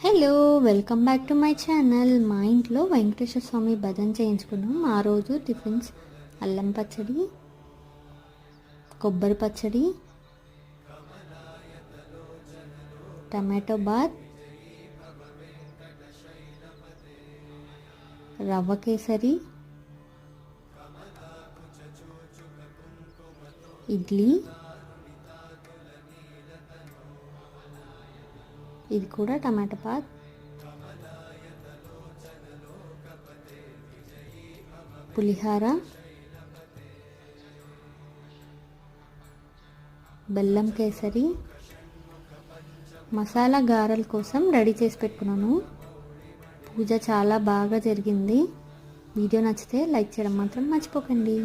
Hello, welcome back to my channel. మా ఇంట్లో వెంకటేశ్వర స్వామి భజన చేయించుకున్నాం. ఆ రోజు టిఫిన్స్ అల్లం పచ్చడి, కొబ్బరి పచ్చడి, టమాటో బాత్, రవ్వ కేసరి, ఇడ్లీ, ఇది కూడా టమాటా బాత్, పులిహార, బెల్లం కేసరి, మసాలా గారెల కోసం రెడీ చేసి పెట్టుకున్నాను. పూజ చాలా బాగా జరిగింది. వీడియో నచ్చితే లైక్ చేయడం మాత్రం మర్చిపోకండి.